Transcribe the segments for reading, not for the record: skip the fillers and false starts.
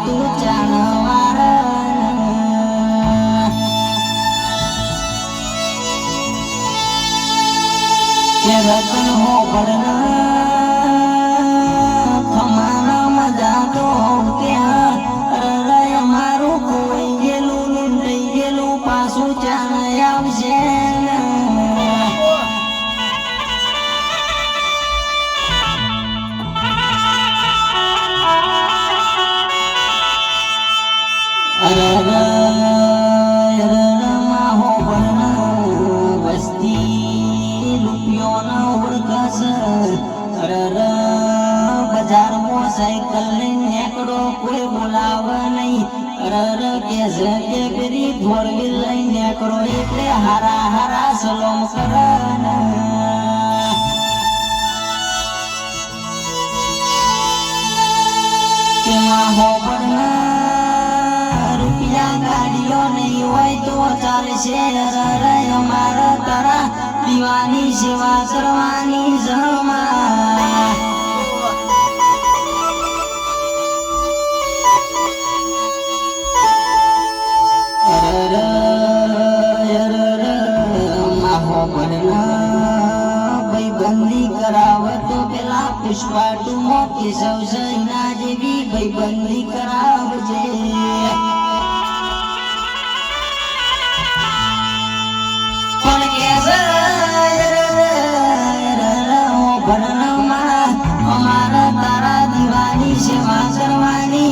તું ચાણવાર કે રતન હો પડના થમાના મજા તો ત્યાં રય મારું કોઈ ગયેલું લઈ ગયેલું પાછું ચાણ આવશે સાયકલ લઈને નીકળો કોઈ બોલાવે નહીં કે જગે પેરી ફોર વ્હીલ લઈને નીકળો એટલે હારા હારા સલોમ કરે કેમાં હો પડના રૂપિયા ગાડીઓ નહીં હોય તો ચાલશે અમારા તારા દીવાની સેવા કરવાની જમા બંદી કરાવતો પેલા પુષ્પા ટુમો કેશવ સૈના જેવી ભાઈબંધી કરાવજે પણ અમારા તારા દીવાની સેવા કરવાની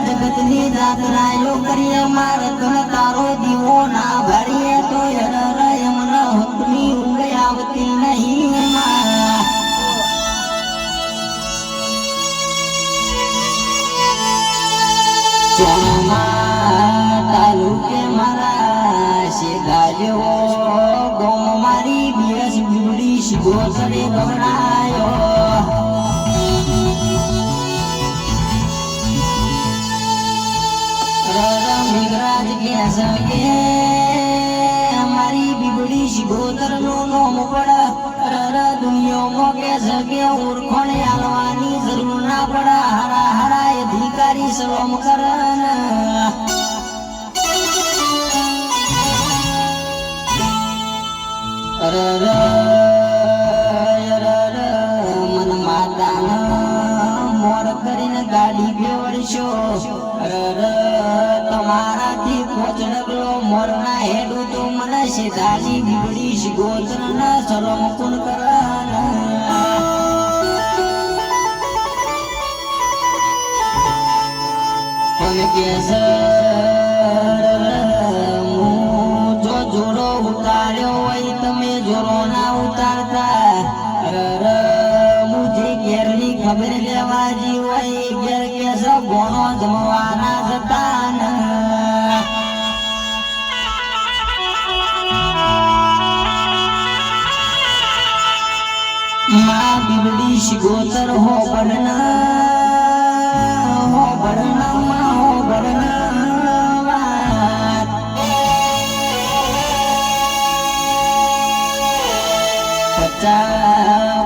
જગતની દાતરાયો કરીએ મારે તને તારો દીવો ના ભરીએ તો એમના હકની ઊંઘ આવતી નહીં તાલુકે મારા શેગા જેવો ગોમ મારી બીરસ બીવડી શીગો ચડે ગવડાયો મેઘરાજ કે અમારી બીબડી શિગોતર નું નોમ પડ દુનિયામાં કે સગે ઓળખણ આલવાની જરૂર ના પડે હરા હરા અધિકારી સલોમ કરન મન માતાના મોર કરીને ગાડી બેવડશો તમારાથી પોચડગલો મોરના હેડું તો મને સીધાજી બીબડી શિગોતરના સલોમ કુન કરન પણ કે જો જોડો ઉતાર્યો હોય તમે જોડો ના ઉતારતા મુજે ઘેરની ખબર લેવાજી હોય ઘેર કેસ ગોણો જમવાના જતા માં બીબડી શિગોતર હો પડના માં હો પડના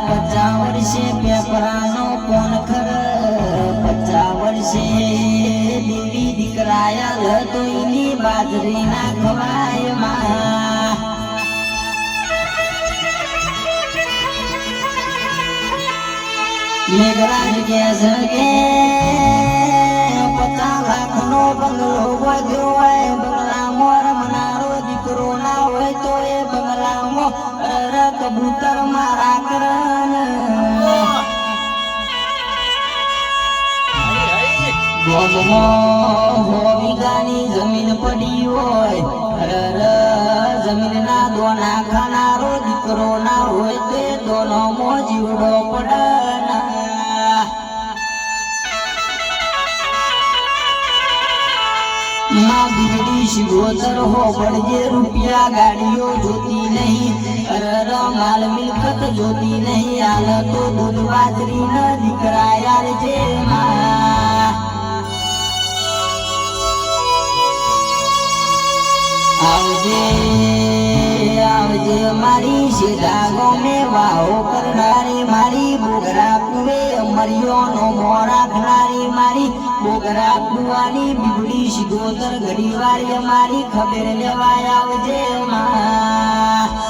પચાસ વર્ષે પેપરાનો કોણ ખર 50 વર્ષે દેવી દીકરાયા તો એની બાજરી ના ખવાય માં મેઘરાજ કે સગે 50 લાખનો બંગલો વધ્યો હોય બંગલામાં રમનારો દીકરો ના હોય તો એ બંગલામાં કબૂતર મારા કરન વીઘાની જમીન પડી હોય જમીન ના દોના ખાનારો દીકરો ના હોય તે દોનો મો જીવડો પડ માં બીજડી શિગોતર હો પડજે રૂપિયા ગાડીઓ જોતી નહીં માલ મિલકત જોતી નહીં હાલ તો દૂધ બાજરી ન દીકરા યાર છે આવજે આવજે મારી સીધા ગોમે વાહો કરનારી મારી બોગરા કુવે મરિયો નો મોં રાખનારી મારી દીકરા કુવાની બીબડી શિગોતર ઘડી વાર અમારી ખબર લેવાય આવજે માં